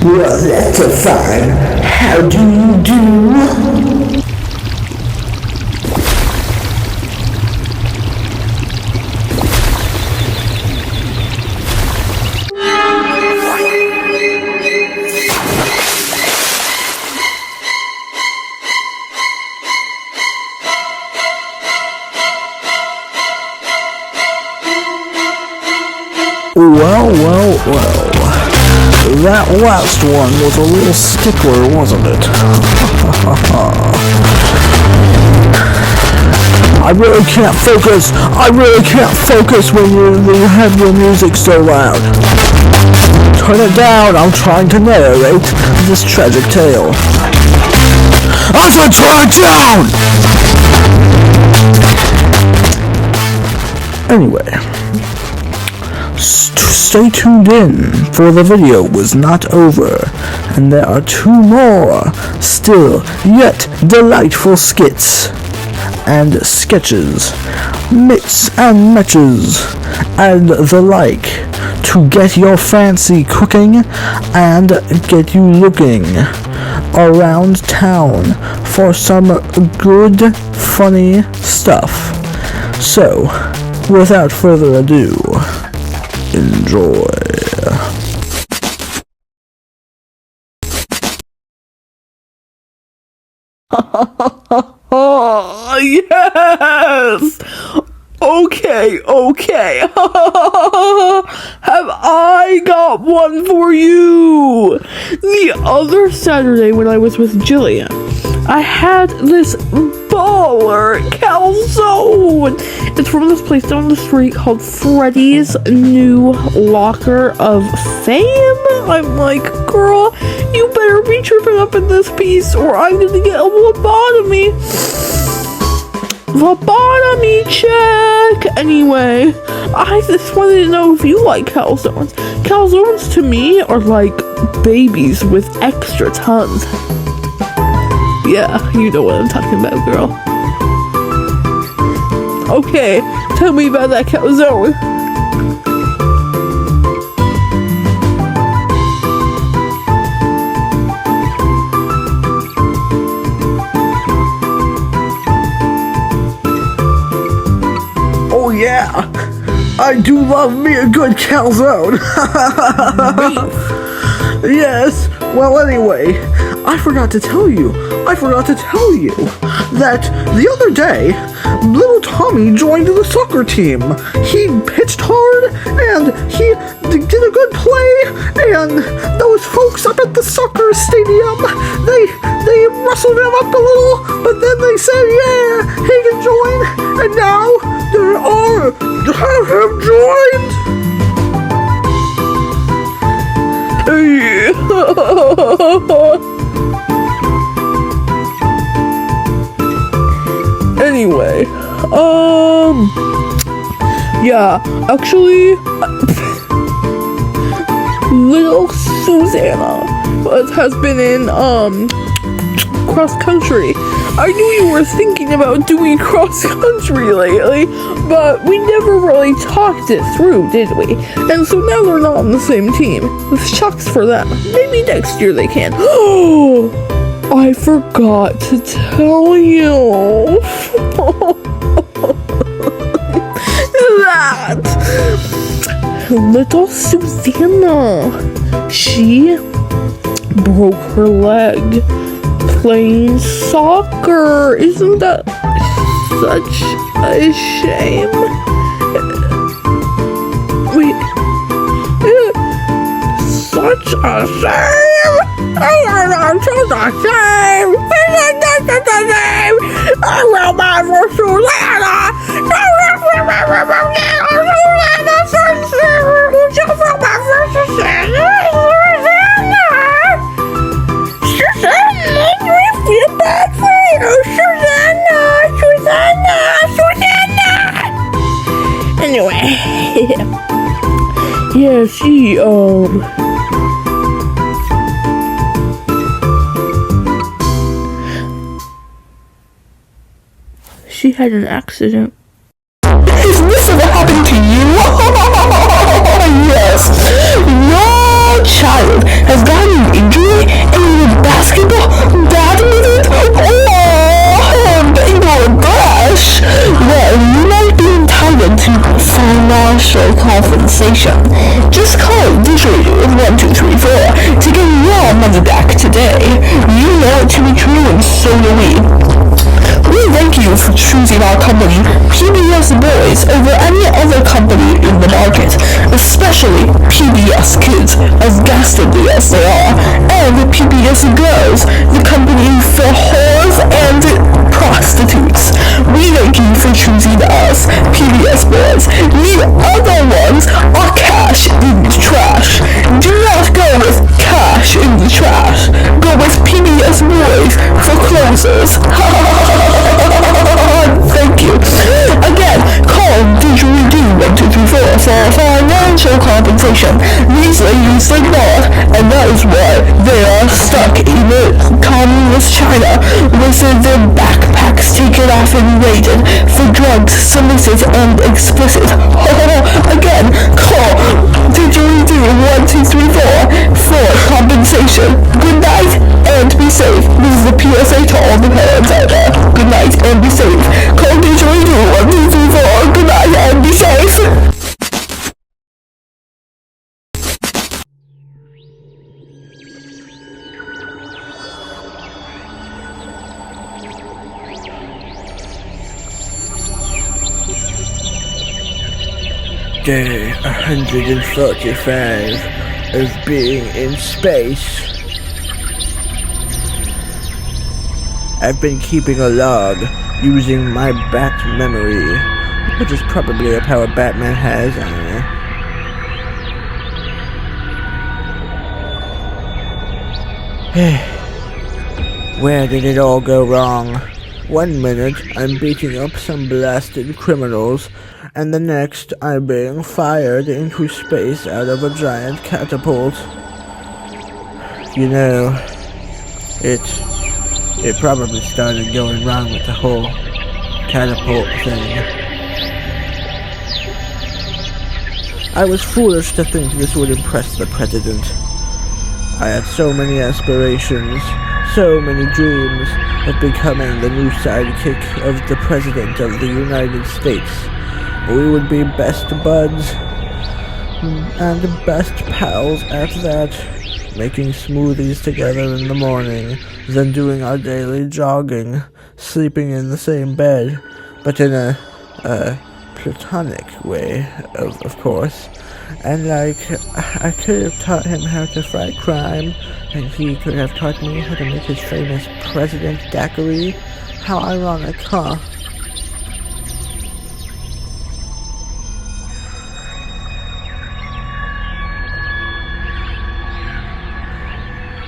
Well, that's a fine. How do you do? Well. That last one was a little stickler, wasn't it? I really can't focus when you have your music so loud. Turn it down, I'm trying to narrate this tragic tale. I said turn it down! Anyway. Stay tuned in, for the video was not over, and there are 2 more, still yet delightful skits, and sketches, mix and matches, and the like, to get your fancy cooking, and get you looking around town for some good, funny stuff. So, without further ado, enjoy. Yes! Okay. Have I got one for you? The other Saturday when I was with Jillian, I had this baller calzone. It's from this place down the street called Freddy's New Locker of Fame. I'm like, girl, you better be tripping up in this piece or I'm gonna get a lobotomy. Lobotomy check! Anyway, I just wanted to know if you like calzones. Calzones to me are like babies with extra tons. Yeah, you know what I'm talking about, girl. Okay, tell me about that calzone. Oh yeah, I do love me a good calzone. Yes, well anyway, I forgot to tell you that the other day, little Tommy joined the soccer team. He pitched hard, and he did a good play, and those folks up at the soccer stadium, they rustled him up a little, but then they said, yeah, he can join, and now they have him joined. Anyway, yeah, actually, little Susanna has been in, cross country. I knew you were thinking about doing cross country lately, but we never really talked it through, did we? And so now they're not on the same team. Shucks for them. Maybe next year they can. Oh, I forgot to tell you that little Susanna, she broke her leg playing soccer. Isn't that such a shame? Such a shame! Such a shame! Such a shame! I will not for Susanna! Feel bad for you, Susanna! Anyway, yeah, she had an accident. Is this what happened to you? Yes, your child has gotten for compensation. Just call Didgeridoo 1234 to get your money back today. You know it to be true, and so do we. We thank you for choosing our company, PBS Boys, over any other company in the market, especially PBS Kids, as ghastly as they are, and PBS Girls, the company for whores and prostitutes. We thank you for choosing us, PBS Boys. The other ones are cash in the trash. Do not go with cash in the trash. Go with PBS Boys for closers. Thank you. Again, call Didgeridoo 1234 for financial compensation. These ladies think not, and that is why they are stuck in communist China with their backpacks taken off and raided for drugs, solicit, and explicit. Again, call Didgeridoo 1234 for compensation. Good night and be safe. This is a PSA to all the parents out there. Good night and be safe. Call Didgeridoo 1234. Good night and be safe. Day 145 of being in space. I've been keeping a log using my bat memory, which is probably a power Batman has, I don't know. Where did it all go wrong? 1 minute I'm beating up some blasted criminals, and the next I'm being fired into space out of a giant catapult. You know, it probably started going wrong with the whole catapult thing. I was foolish to think this would impress the president. I had so many aspirations, so many dreams of becoming the new sidekick of the President of the United States. We would be best buds, and best pals at that, making smoothies together in the morning, then doing our daily jogging, sleeping in the same bed, but in a platonic way, of course. And I could have taught him how to fight crime, and he could have taught me how to make his famous President daiquiri. How ironic, huh?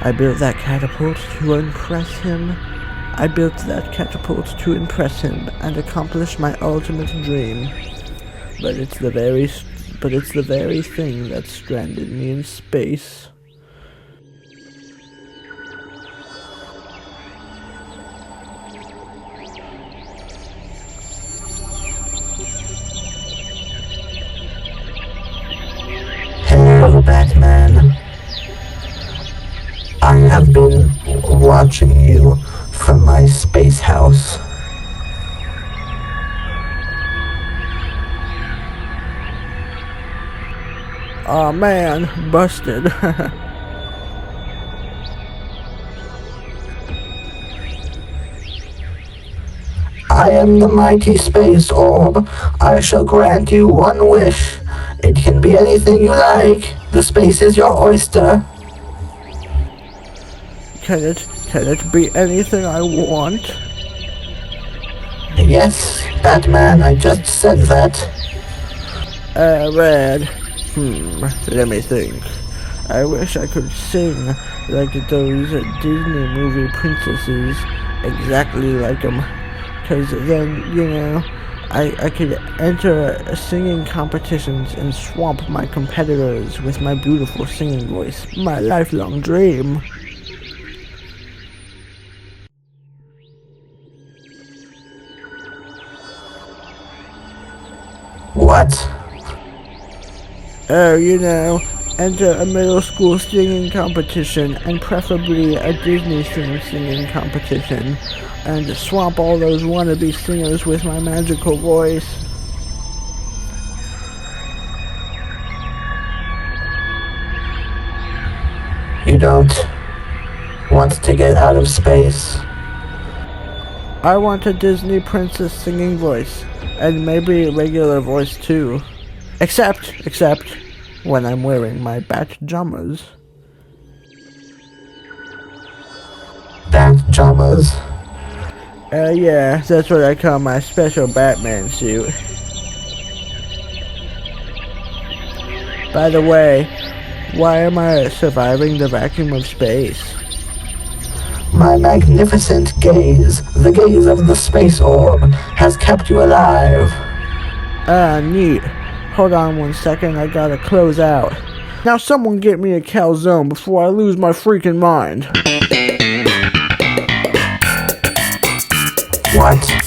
I built that catapult to impress him. I built that catapult to impress him and accomplish my ultimate dream. But it's the very thing that stranded me in space. Hello, Batman. I have been watching you from my space house. Aw man, busted. I am the mighty space orb. I shall grant you one wish. It can be anything you like. The space is your oyster. Can it be anything I want? Yes, Batman, I just said that. Red. Let me think. I wish I could sing like those Disney movie princesses, exactly like them. 'Cause then, you know, I could enter singing competitions and swamp my competitors with my beautiful singing voice. My lifelong dream. What? Oh, you know, enter a middle school singing competition, and preferably a Disney singing competition, and swamp all those wannabe singers with my magical voice. don't want to get out of space? I want a Disney princess singing voice, and maybe a regular voice too. Except when I'm wearing my bat jumpers. Bat jumpers? Yeah, that's what I call my special Batman suit. By the way, why am I surviving the vacuum of space? My magnificent gaze, the gaze of the space orb, has kept you alive. Ah, neat. Hold on 1 second, I gotta close out. Now someone get me a calzone before I lose my freaking mind. What?